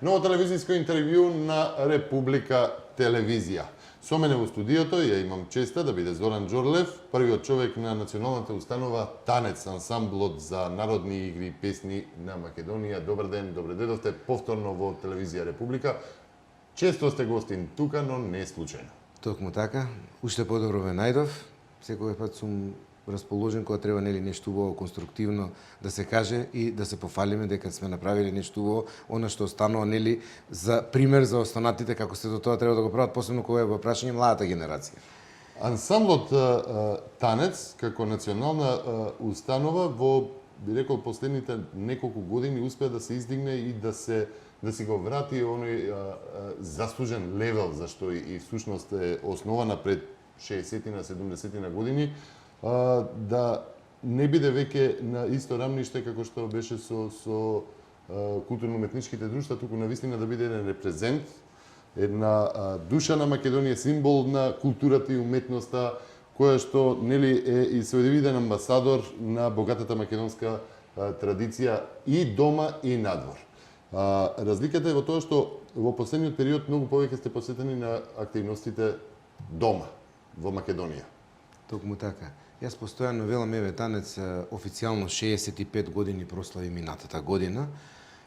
Ново телевизиско интервју на Република Телевизија. Со мене во студиото ја имам честа да биде Зоран Џорлев, првиот човек на националната установа Танец, ансамблот за народни игри и песни на Македонија. Добар ден, добре дојдовте повторно во Телевизија Република. Често сте гостин тука, но не случајно. Токму така, уште подобро ве најдов. Секој пат сум расположен кога треба нешто убаво конструктивно да се каже и да се пофалиме дека сме направиле нешто убаво, она што останува за пример за останатите како се до тоа треба да го прават, посебно кога е во прашање младата генерација. Ансамблот Танец како национална установа во, би рекол, последните неколку години успеа да се издигне и да си го врати оној заслужен левел, зашто и всушност е основана пред 60-на, 70-на години, да не биде веќе на исто рамниште како што беше со културно-уметничките друштва, туку навистина да биде еден репрезент, една душа на Македонија, символ на културата и уметноста, која што е и своевиден амбасадор на богатата македонска традиција и дома и надвор. Разликата е во тоа што во последниот период многу повеќе сте посветени на активностите дома во Македонија. Токму така. Јас постојано велам, Танец официјално 65 години прослави минатата година.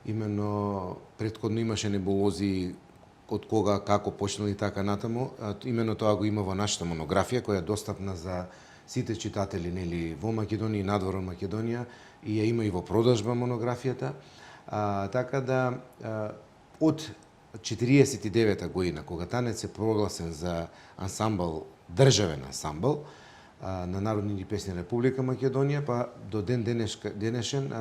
Имено претходно имаше небулози од кога, како почнали така натаму. Имено тоа го има во нашата монографија, која е достапна за сите читатели во Македонија и надвор од Македонија, и ја има и во продажба монографијата. Така да, од 49-та година, кога Танец е прогласен за ансамбл, државен ансамбл на народни песни на Република Македонија, па до ден денешен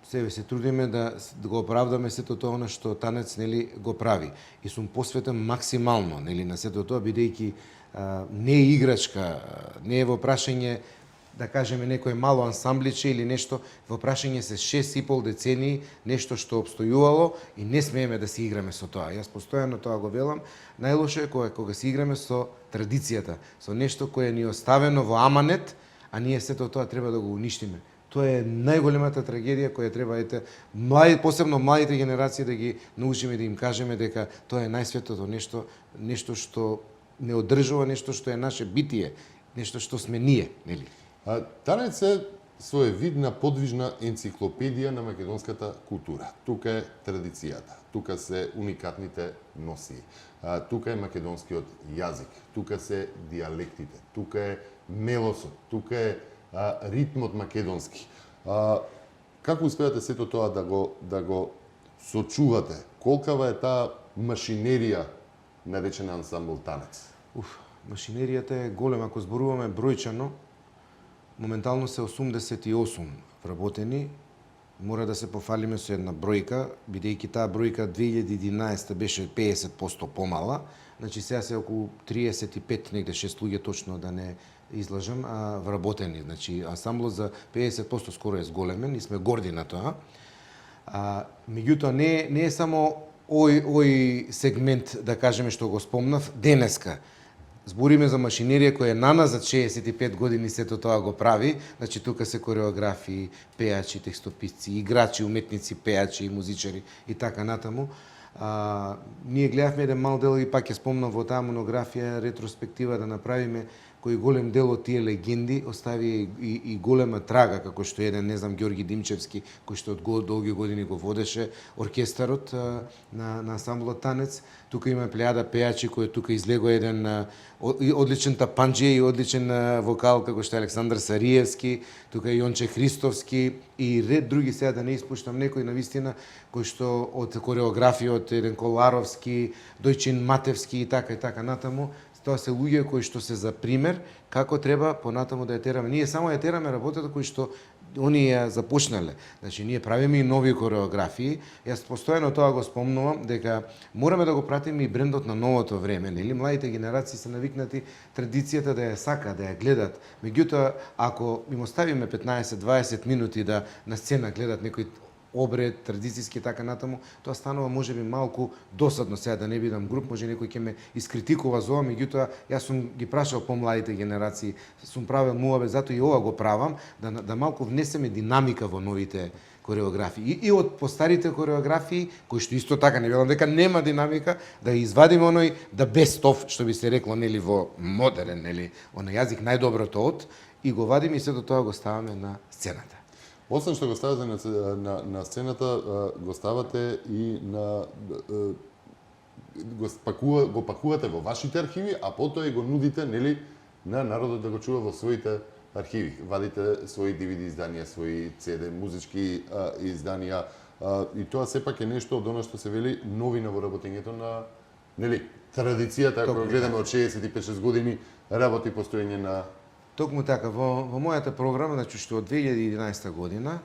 себе се трудиме да го оправдаме сето тоа што Танец го прави. И сум посветен максимално на сето тоа, бидејќи не е играчка, не е во прашање да кажеме некој мало ансамбличе или нешто, во прашање се 6,5 децении, нешто што обстојувало и не смееме да се играме со тоа. Јас постојано тоа го велам. Најлошо е кога се играме со традицијата, со нешто кое ни е оставено во аманет, а ние сето тоа треба да го уништиме. Тоа е најголемата трагедија која треба посебно младите генерации да ги научиме, да им кажеме дека тоа е најсветото нешто што не одржува, нешто што е наше битие, нешто што сме ние, нели? Танец е своевидна подвижна енциклопедија на македонската култура. Тука е традицијата, тука се уникатните носии, тука е македонскиот јазик, тука се диалектите, тука е мелосот, тука е ритмот македонски. Како успеате сето тоа да го сочувате? Колкава е таа машинерија наречена ансамбл Танец? Машинеријата е голема, ако зборуваме бројчано. Моментално се 88 вработени. Мора да се пофалиме со една бројка, бидејќи таа бројка 2011 беше 50% помала. Значи сега се околу 35, негде 6 луѓе точно да не излажам, вработени. Значи ансамблот за 50% скоро е зголемен и сме горди на тоа. Меѓутоа не е само ој сегмент, да кажеме, што го спомнав денеска. Збориме за машинерија која е наназад 65 години сето тоа го прави. Значи тука се кореографии, пеачи, текстописци, играчи, уметници, пеачи и музичари и така натаму. Ние гледавме еден мал дел и пак ја спомнам во таа монографија ретроспектива да направиме кој голем дел од тие легенди остави и голема трага, како што еден, не знам, Ѓорги Димчевски, кој што од долги години го водеше оркестарот на ансамблот Танец. Тука има плејада пеачи кој тука излего еден одличен тапанџија и одличен вокал, како што е Александар Сариевски, тука е Јонче Христовски и ред други, сега да не испуштам некој навистина, кој што од кореографија од еден Коларовски, Дојчин Матевски и така натаму. Тоа се луѓе кои што се за пример како треба понатаму да ја тераме. Ние само ја тераме работата кои што они ја започнале. Значи ние правиме и нови кореографии. Јас постојано тоа го спомнувам дека мораме да го пратиме и брендот на новото време, нели? Младите генерации се навикнати традицијата да ја сакаат, да ја гледат. Меѓутоа, ако им оставиме 15-20 минути да на сцена гледат некој обред, традицијски така натаму, тоа станува можеби малку досадно. Сега да не бидам груб, може некој ќе ме искритикува за ова, меѓутоа јас сум ги прашал помладите генерации, сум правил муабе, затоа и ова го правам, да малку внесеме динамика во новите кореографии. И од постарите кореографии, кои што исто така не велам дека нема динамика, да извадиме оној да best of, што би се рекло нели во модерен нели оној јазик најдоброто од, и го вадиме и сето тоа го ставаме на сцената. Освен што го ставате на сцената, го ставате и го пакувате во вашите архиви, а потоа и го нудите нели на народот да го чува во своите архиви. Вадите свои DVD изданија, свои CD музички изданија, и тоа сепак е нешто од оно што се вели новина во работењето на нели традицијата, ако гледаме од 65-6 години работи постоење на. Токму така, во мојата програма, значи што од 2011 година,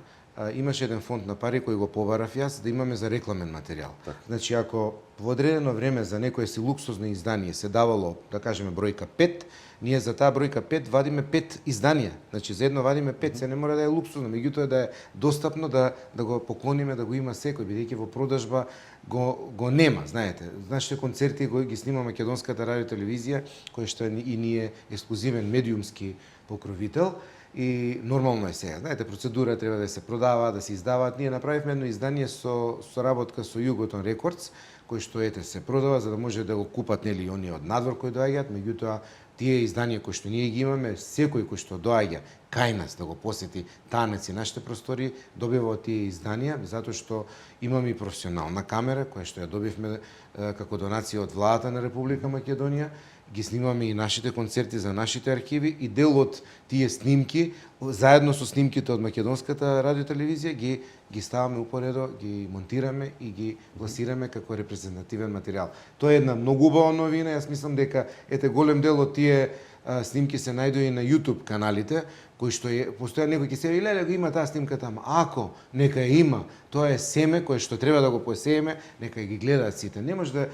имаше еден фонд на пари кој го побарав јас да имаме за рекламен материјал. Так. Значи, ако во одредено време за некое си луксузно издание се давало, да кажеме, бројка 5, ние за таа бројка 5 вадиме 5 изданија. Значи, за едно вадиме 5, се не мора да е луксузно, меѓутоа да е достапно да го поклониме, да го има секој, бидејќи во продажба го нема, знаете. Нашите концерти ги снима Македонската радио телевизија, која што е и ние ексклузивен медиумски покровител. И нормално е сега. Знаете, процедура треба да се продава, да се издаваат. Ние направивме едно издание со соработка со Юготон Рекордс, кој што се продава за да може да го купат нели оние од надвор кои доаѓаат, меѓутоа тие изданија кои што ние ги имаме, секој кој што доаѓа кај нас да го посети Танец и нашите простори, добива од тие изданија, затоа што имаме и професионална камера која што ја добивме како донација од владата на Република Македонија. Ги снимаме и нашите концерти за нашите архиви и дел од тие снимки, заедно со снимките од Македонската радиотелевизија, ги ставаме упоредо, ги монтираме и ги пласираме како репрезентативен материјал. Тоа е една многу убава новина, јас мислам дека голем дел од тие снимки се најдои на YouTube каналите, кои што постоја некој ќе се вели, леле, го има таа снимка таму. Ако нека има, тоа е семе кое што треба да го посееме, нека ги гледаат сите. Не може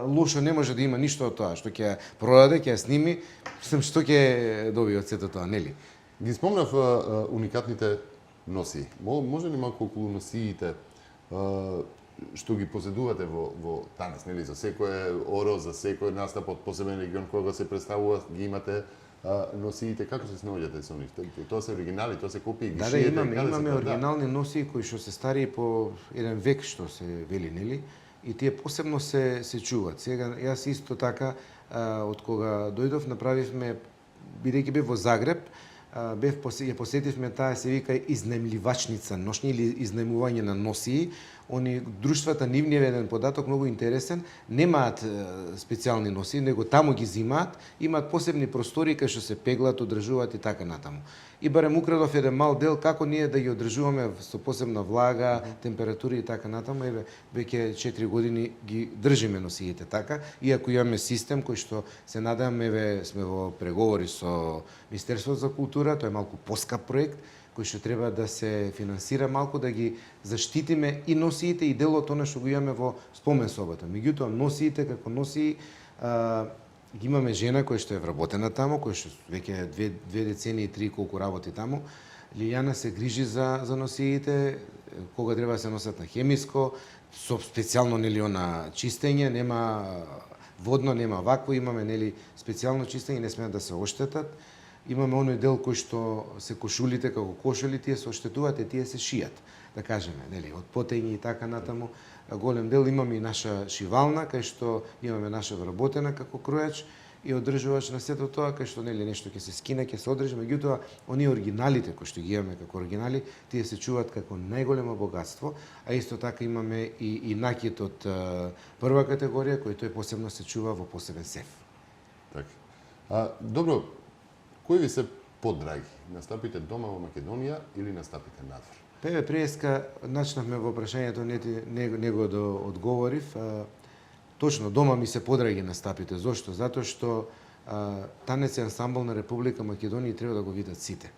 лошо не може да има ништо од тоа што ќе продаде, ќе сними, што ќе добие од сето тоа, нели? Ги спомнав уникатните носии. Може ли малку околу носиите што ги поседувате во Танец, нели, за секој оро, за секој настап од посебен регион кога се представува, ги имате носиите, како се снаоѓате со нив? Тоа се оригинали, тоа се копии, ги шиете? Имаме оригинални носии кои што се стари по еден век, што се вели, нели? И тие посебно се чуваат. Сега јас исто така од кога дојдов направивме, бидејќи бев во Загреб, ја посетивме таа се вика изнемливачница ношни или изнемување на носии. Они друштвата нивни е еден податок многу интересен, немаат специјални носии, него таму ги зимаат, имаат посебни простори кај што се пеглат, одржуваат и така натаму. И барем украдов еден мал дел како ние да ги одржуваме со посебна влага, температури и така натаму. Еве веќе 4 години ги држиме носиите така, иако имаме систем кој што се надевам, еве сме во преговори со Министерството за култура, тоа е малку поскап проект кој што треба да се финансира малку, да ги заштитиме и носиите и дел од тоа што го имаме во спомен собата. Меѓутоа носиите како носии ги имаме жена која што е вработена таму, која што веќе 2 децении и 3 колку работи таму. Лилјана се грижи за носиите, кога треба да се носат на хемиско, со специјално нели на чистење, нема водно, нема вакво, имаме нели специјално чистење, не смеат да се оштетат. Имаме оној дел кој што се кошулите како кошули, тие се оштетуваат и тие се шијат, да кажеме, нели, од потењи и така натаму. Голем дел имаме и наша шивална, кај што имаме наша вработена како кројач и одржувач на сето тоа, кај што нели нешто ќе се скине, ќе се одржи, меѓутоа оние оригиналите кои што ги имаме како оригинали, тие се чуваат како најголемо богатство, а исто така имаме и накит од прва категорија кој тој посебно се чува во посебен сеф. Така. Добро, кои ви се поддраги? Настапите дома во Македонија или настапите надвор? Певе преска начнавме во прашањето, него да одговорив. Точно, дома ми се подраги настапите. Зошто? Затоа што Танец е ансамбл на Република Македонија и треба да го видат сите.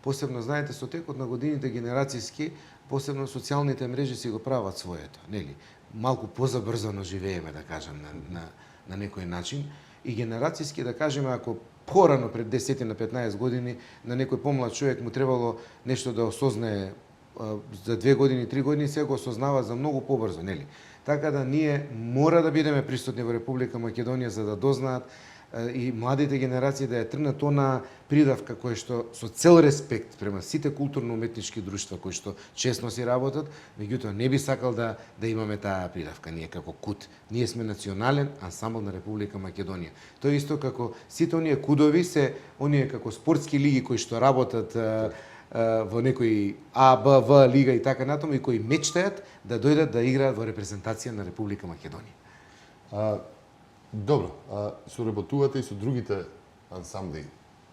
Посебно, знаете, со текот на годините генерацијски, посебно социјалните мрежи си го прават своето, нели? Малку позабрзано живееме, да кажам, на некој начин. И генерацијски, да кажеме, ако порано пред 10 на 15 години на некој помлад човек му требало нешто да осознае за 2 години, 3 години, сега го осознава за многу побрзо, нели? Така да ние мора да бидеме присутни во Република Македонија за да дознаат и младите генерации да ја тргнат она придавка која што со цел респект према сите културно-уметнички друштва кои што честно си работат, меѓутоа не би сакал да имаме таа придавка ние како КУТ. Ние сме национален ансамбл на Република Македонија. Тоа е исто како сите оние кудови се оние како спортски лиги кои што работат во некои А, Б, В лига и така натаму и кои мечтаат да дојдат да играат во репрезентација на Република Македонија. Добро, соработувате и со другите ансамбли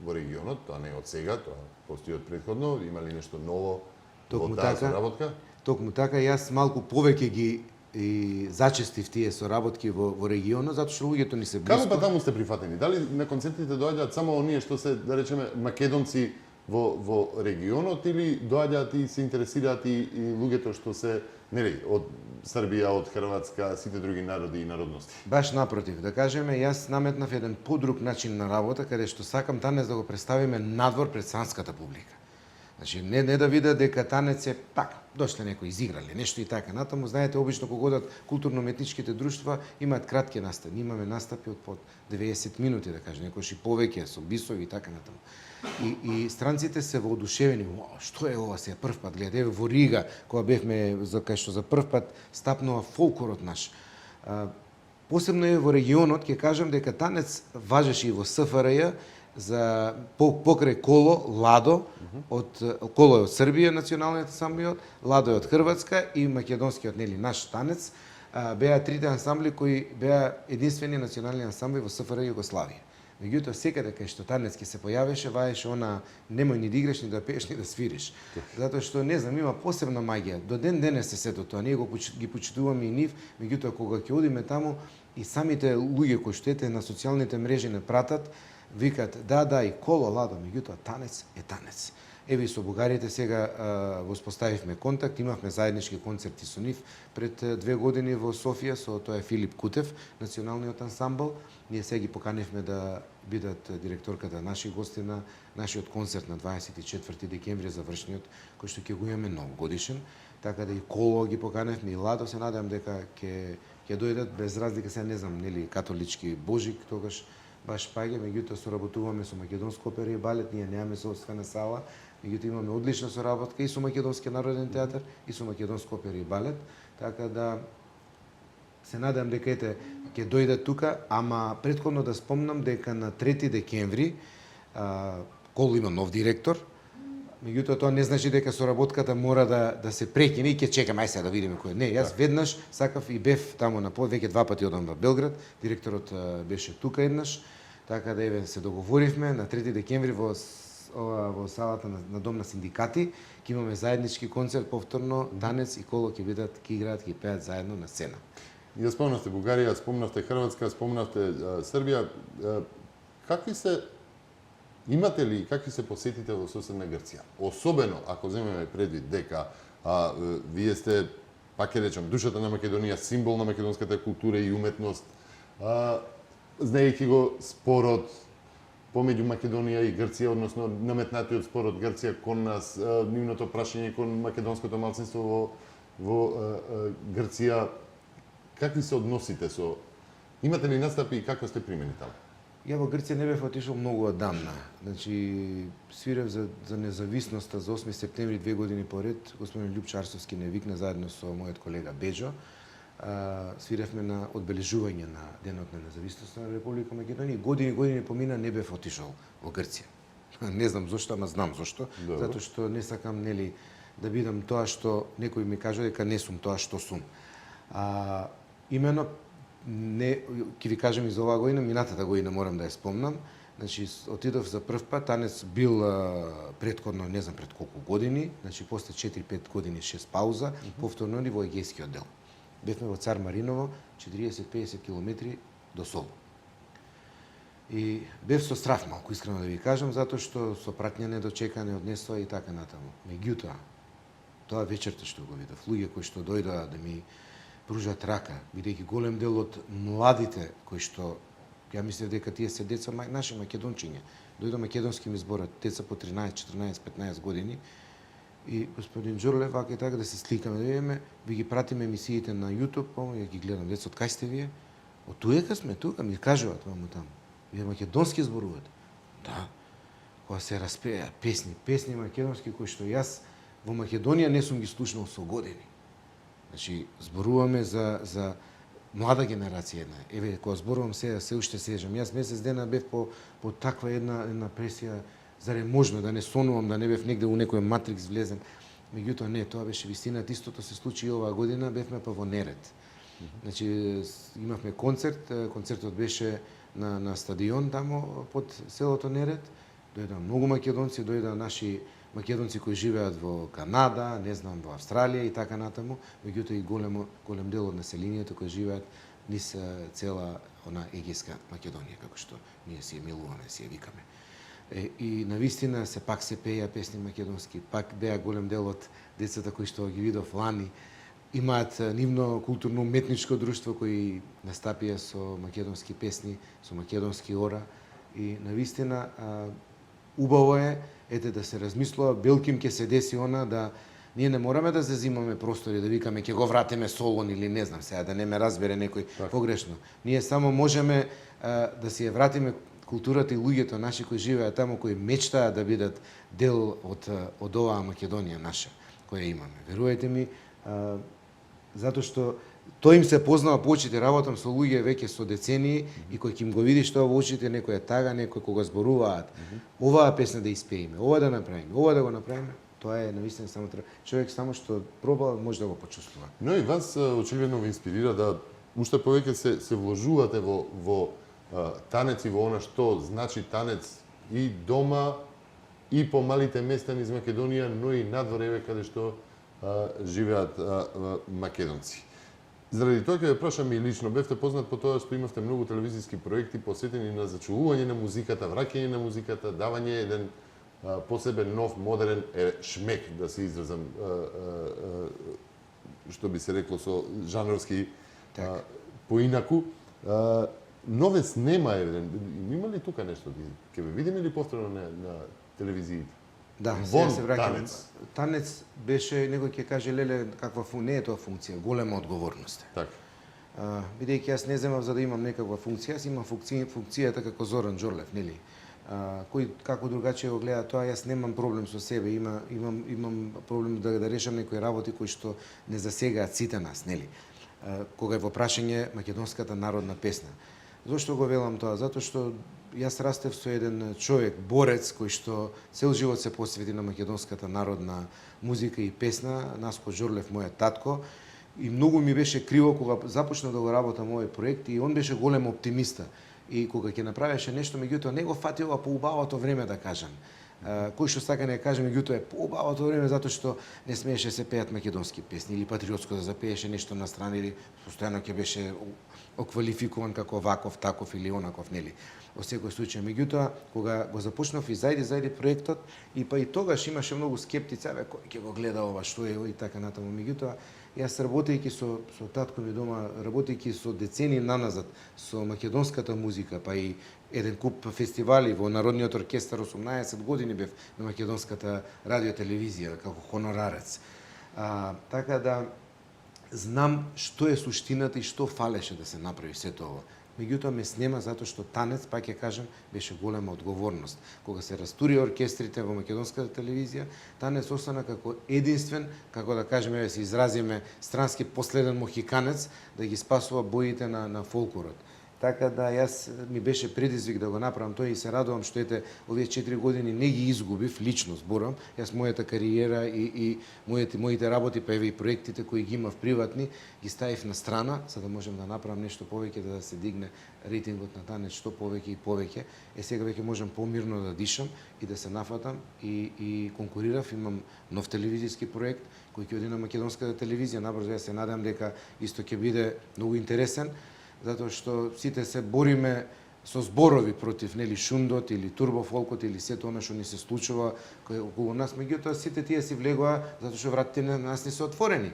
во регионот, тоа не е од сега, тоа постои од претходно, има ли нешто ново во таа соработка? Токму така, јас малку повеќе ги и зачестив тие соработки во регионот, затоа што луѓето ни се блиско. Како па таму сте прифатени? Дали на концертите доаѓаат само оние што се, да речеме, македонци во регионот или доаѓаат и се интересираат и луѓето што се, нели, од Србија, од Хрватска, сите други народи и народности? Баш напротив, да кажеме, јас наметнав еден подруг начин на работа, каде што сакам танец да го представиме надвор пред санската публика. Значи, не да видат дека танец е така, дошле некои изиграле, нешто и така. Натаму, знаете, обично кога одат културно-уметничките друштва, имаат кратки настапи. Имаме настапи од по 90 минути, да кажем, некојаш и повеќе, со бисови и така натаму. И странците се воодушевени, што е ова сега прв пат, гледај, во Рига, кога бевме, кај што за прв пат стапнува фолклорот наш. Посебно е во регионот, ќе кажам дека танец важеше и во СФРЈ, за покрај Коло, Ладо, Коло е од Србија, националниот ансамбл, Ладо е од Хрватска и македонскиот, нели, наш танец, беа трите ансамбли кои беа единствени национални ансамбли во СФРЈ Југославија. Меѓутоа, секаде кај што танец ќе се појавеше, ваеше она немој ни да играш, ни да пееш, ни да свириш. Затоа што, не знам, има посебна магија. До ден денес се сето тоа. Ние ги почитуваме и нив, меѓутоа, кога ќе одиме таму, и самите луѓе кои што ете на социјалните мрежи не пратат, викат, да, и Коло, Ладо, меѓутоа, танец е танец. Еве и со бугарите сега воспоставивме контакт, имавме заеднички концерти со нив пред 2 години во Софија, со тоа е Филип Кутев, националниот ансамбл. Ние сега ги поканивме да бидат директорката наши гости на нашиот концерт на 24 декември завршниот, кој што ќе го имаме новогодишен. Така да и Коло ги поканевме, и Ладо, се надевам дека ќе дојдат без разлика, сега не знам, нели, католички Божик, тогаш баш паѓа, меѓутоа соработуваме со Македонска опера и балет, ние немаме собствена сала, меѓутоа имаме одлична соработка и со Македонскиот народен театар и со Македонска опера и балет, така да се надам дека ќе дојдат тука, ама претходно да спомнам дека на 3 декември Коло има нов директор, меѓутоа тоа не значи дека соработката мора да се прекине и ќе чекаме, ај сега да видиме кој е. Не, јас веднаш сакав и бев таму на веќе 2 пати одам во Белград, директорот беше тука еднаш, така да еве се договоривме на 3 декември во салата на Дом на синдикати, ќе имаме заеднички концерт повторно, танец и Коло ќе бидат, ќе играат, ќе пеат заедно на сцена. Ја спомнавте Бугарија, спомнавте Хрватска, спомнавте Србија. Имате ли какви се посетите во соседна Грција? Особено ако земеме предвид дека вие сте, пак ќе речам, душата на Македонија, символ на македонската култура и уметност, знаејќи го спорот помеѓу Македонија и Грција, односно наметнатиот спор од Грција кон нас, нивното прашање кон македонското малцинство во Грција, какви се односите со... Имате ли настапи и како сте примени таму? Ја во Грција не бев отишол многу одамна. Значи, свирев за независноста за 8 септември 2 години поред. Господин Љупчо Арсовски не викна заедно со мојот колега Беџо. Свиревме на одбележување на Денот на независноста на Република Македонија. Години помина не бев отишол во Грција. Не знам зошто, ама знам зошто. Затоа што не сакам, нели, да бидам тоа што некој ми кажа дека не сум тоа што сум. Имено не, ќе ви кажам и за оваа година, минатата година морам да ја спомнам. Значи, отидов за прв пат, танец бил претходно, не знам пред колку години, значи после 4-5 години 6 пауза, повторно во Егејскиот дел. Бевме во Цар Мариново, 40-50 километри до Солун. И бев со страф малку, искрено да ви кажам, затоа што со пратња недочекане однесоа и така натаму. Меѓутоа, тоа вечерта што го видов, луѓе кои што дојдоа да ми пружат рака, бидејќи голем дел од младите кои што, ја мислев дека тие се деца наши македончиња, дојдоа македонски ми зборат, деца по 13, 14, 15 години, и господин Џорлев, вака и така да се сликаме, да видиме, ви ги пратиме емисиите на YouTube, ја ги гледам, деца, од кај сте вие? Од туека сме, тука, ми кажуваат ваму таму. Вие македонски зборувате? Да. Кога се распеа песни македонски кои што јас во Македонија не сум ги слушнал со години. Значи зборуваме за млада генерација една. Еве кога зборувам се уште сежам. Јас месец дена бев по таква една пресија, зар е можно да не сонувам, да не бев негде у некој матрикс влезен. Меѓутоа не, тоа беше вистината. Истото се случи и оваа година, бевме па во Нерет. Значи имавме концерт, концертот беше на стадион тамо под селото Нерет. Дојдоа многу македонци, дојдоа наши македонци кои живеат во Канада, не знам, во Австралија и така натаму, меѓутоа и голем дел од населението кои живеат низ цела она Егејска Македонија, како што ние си ја милуваме, си ја викаме. И навистина пак се пеја песни македонски, пак беа голем дел од децата кои што ги видов лани, имаат нивно културно-уметничко друштво кои настапија со македонски песни, со македонски ора и навистина убаво е да се размислува, белким ќе се деси она да ние не мораме да зазимаме простори, да викаме ќе го вратиме Солон или не знам сега, да не ме разбере некој погрешно. Ние само можеме да си ја вратиме културата и луѓето наши кои живеат таму, кои мечтаат да бидат дел од оваа Македонија наша, која имаме. Верувајте ми, затоа што тој им се познава по очите, работам со луѓе веќе со децении и кој ќе им го видиш тоа во очите, некој е тага, некој кога зборуваат, оваа песна да испееме, ова да направиме, ова да го направиме, тоа е навистина само треба. Човек само што проба може да го почувствува. Но и вас очигледно ви инспирира да уште повеќе се вложувате во танец и во она што значи танец и дома и по малите места низ Македонија, но и надвор еве каде што живеат македонци. Заради тоа ќе ве прашам и лично, бевте познат по тоа што имавте многу телевизиски проекти посветени на зачувување на музиката, враќање на музиката, давање еден посебен нов модерен шмек, да се изразам, што би се рекло со жанровски поинаку. Новес нема еден. Има ли тука нешто? Ќе ве видиме ли повторно на телевизиите? Да, сега се враќаме. Танец беше, некој ќе каже, леле, каква не е тоа функција, голема одговорност. Така. Бидејќи јас не земав за да имам некаква функција, јас имам функцијата како Зоран Џорлев, нели? Кој како другачие го гледа тоа, јас немам проблем со себе, имам проблем да решам некои работи кои што не засегаат сите нас, нели? Кога е во прашање македонската народна песна. Зошто го велам тоа? Затоа што јас растев со еден човек, борец, кој што цел живот се посвети на македонската народна музика и песна, Наско Џорлев, мојот татко, и многу ми беше криво кога започна да го работам овој проект и он беше голем оптимиста. И кога ќе направеше нешто, меѓутоа не го фати ова по убавото време, да кажам. Кој што сака не каже, меѓутоа е по убавото време затоа што не смееше се пеат македонски песни или патриотско да запееше нешто на страна или постојано ќе беше оквалификуван како ваков, таков или онаков, нели? Во секој случај, меѓутоа кога го започнав и зајди проектот и па и тогаш имаше многу скептици, кој ќе го гледа ова, што е и така натаму, меѓутоа јас работејќи со татко ми дома, работејќи со децени наназад со македонската музика, па и еден куп фестивали во Народниот оркестар, 18 години бев на македонската радио телевизија како хонорарец. Така да знам што е суштината и што фалеше да се направи сето ова. Меѓутоа ме снема затоа што танец, пак ќе кажам, беше голема одговорност. Кога се растури оркестрите во македонската телевизија, танец остана како единствен, како да кажеме, се изразиме странски последен мохиканец да ги спасува боите на фолклорот. Така да јас ми беше предизвик да го направам тоа и се радувам што овие 4 години не ги изгубив, лично зборам. Јас мојата кариера и моите работи, па еве и проектите кои ги имав приватни, ги ставив на страна за да можам да направам нешто повеќе, да се дигне рейтингот на танец што повеќе и повеќе. Сега веќе можам помирно да дишам и да се нафатам и конкурирав, имам нов телевизиски проект кој ќе оди на македонската телевизија, набрзо јас се надам дека исто ќе биде многу интересен, затоа што сите се бориме со зборови против нели шундот или турбофолкот или сето она што ни се случува околу нас, меѓутоа сите тие си влегоа затоа што вратите на нас не се отворени.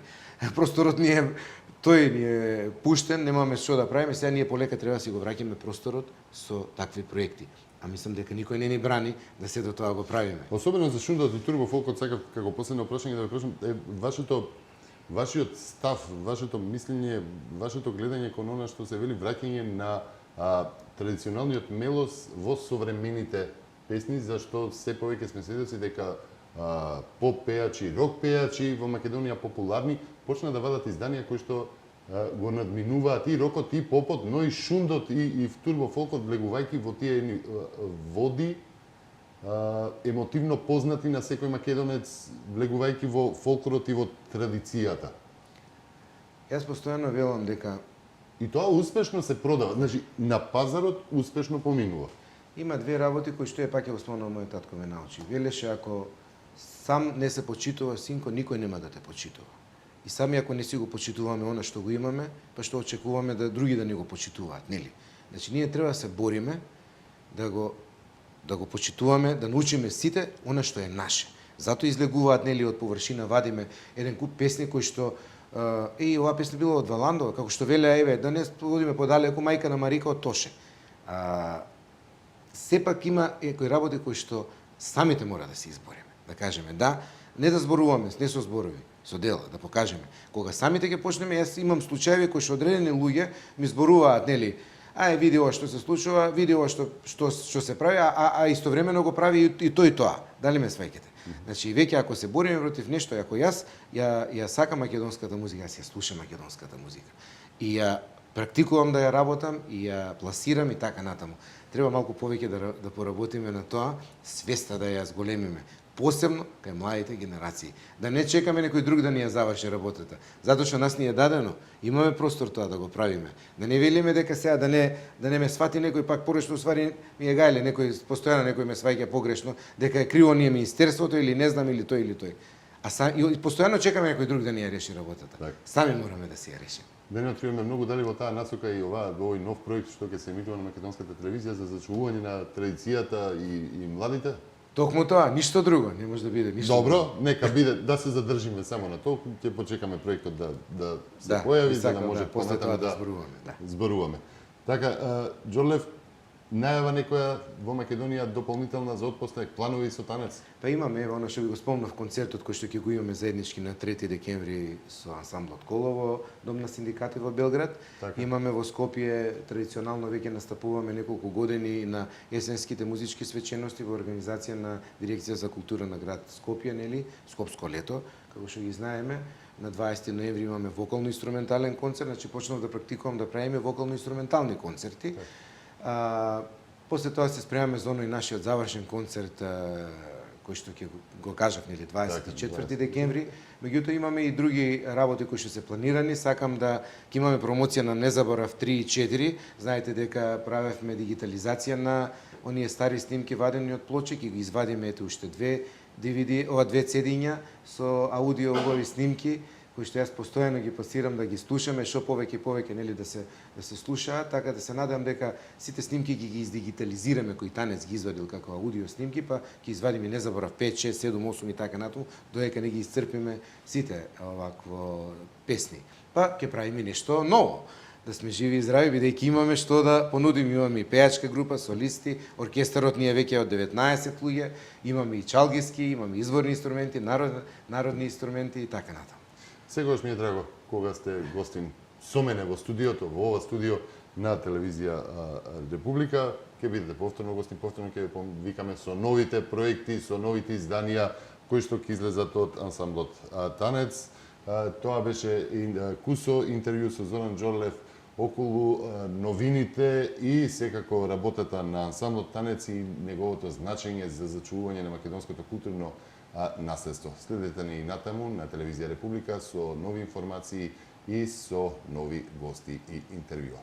Просторот ни е пуштен, немаме што да правиме, сега ние полека треба да си го враќаме просторот со такви проекти. А мислам дека никој не ни брани да сето тоа го правиме. Особено за шундот и турбофолкот сакав како последно прашање да ве прашам вашиот став, вашето мислење, вашето гледање кон она што се вели враќање на традиционалниот мелос во современите песни, зашто се повеќе сме сведоци дека поп пејачи, рок пејачи во Македонија популарни почна да вадат изданија кои што го надминуваат и рокот, и попот, но и шундот, и турбофолкот, влегувајќи во тие води емотивно познати на секој македонец, влегувајќи во фолклорот и во традицијата. Јас постојано велам дека И тоа успешно се продава, значи на пазарот успешно поминува. има две работи кои што пак ја основно мојот татко ме научи. Велеше, ако сам не се почитува, синко, никој нема да те почитува. И сами ако не си го почитуваме она што го имаме, па што очекуваме да други да ни го почитуваат, нели? Значи ние треба да се бориме да го почитуваме, да научиме сите она што е наше. Зато излегуваат, нели, од површина вадиме еден куп песни кои што оваа песна била од Валандова, како што велеа, еве, да не одиме подалеку, мајка на Марика од Тоше. Сепак има некои работи кои што самите мора да се избориме. Да кажеме, да, не да зборуваме, не со зборови, со дела, да покажеме. Кога самите ќе почнеме, јас имам случаи кои што одредени луѓе ми зборуваат, нели, види ова што се случува, види ова што се прави, а истовремено го прави и тој и тоа. Дали ме сваќате? Значи, веќе ако се бориме против нешто, ако јас ја сакам македонската музика, јас ја слушам македонската музика. И ја практикувам да ја работам и ја пласирам и така натаму. Треба малку повеќе да поработиме на тоа, свеста да ја зголемиме. Посебно кај младите генерации. Да не чекаме некој друг да ни ја заврши работата. Затоа што нас ни е дадено, имаме простор тоа да го правиме. Да не велиме дека сега да не ме свати некој пак погрешно, усвари ми е гајле, некој постојано некој ме сваќа погрешно, дека е криво ние министерството или не знам или тој или тој. И постојано чекаме некој друг да ни ја реши работата. Так. Сами мораме да си ја решиме. Да не откриваме многу дали во таа насока и овој нов проект што ќе се емитува на македонската телевизија за зачувување на традицијата и младите? Токму тоа, ништо друго, не може да биде ништо. Добро, нека биде, да се задржиме само на тоа, ќе почекаме проектот да се појави, за да може после тоа да зборуваме. Така, Џорлев, најава некоја во Македонија дополнителна за отпуснак, планови со танец? Па имаме, ево, она што ви го спомнав, концертот кој што ќе го имаме заеднички на 3 декември со ансамблот Колово, Дом на синдикати во Белград. Така. Имаме во Скопје, традиционално веќе настапуваме неколку години на есенските музички свечености во организација на Дирекција за култура на град Скопје, нели, Скопско лето, како што ги знаеме. На 20 ноември имаме вокално-инструментален концерт, значи почнав да практикувам да правиме вокално-инструментални концерти. После тоа се спремаме за оној нашиот завршен концерт кој што ќе го кажав, нели, 24 декември. Меѓутоа имаме и други работи кои што се планирани. Сакам да ќе имаме промоција на Незаборав 3 и 4. Знаете дека правевме дигитализација на оние стари снимки вадени од плочи, ќе ги извадиме ете уште две DVD, две CD-ња со аудио убави снимки кои што јас постојано ги пасирам да ги слушаме, што повеќе нели да се слушаат, така да се надевам дека сите снимки ги издигитализираме кои Танец ги извадил како аудио снимки, па ќе извадиме Незаборав 5, 6, 7, 8 и така натаму, додека не ги исцрпиме сите овакво песни. Па ќе правиме нешто ново. Да сме живи и здрави, бидејќи имаме што да понудиме, имаме и пејачка група, солисти, оркестарот ни е веќе од 19 луѓе, имаме и чалгиски, имаме изворни инструменти, народни инструменти и така натаму. Секогаш ми е драго кога сте гостин со мене во студиото, во ова студио на телевизија Република. Ќе бидете повторно гостин, повторно ќе ве викаме со новите проекти, со новите изданија кои што ќе излезат од ансамблот Танец. Тоа беше кусо интервју со Зоран Џорлев околу новините и секако работата на ансамблот Танец и неговото значење за зачувување на македонското културно наследство. Следете ни натаму на телевизија Република со нови информации и со нови гости и интервјуа.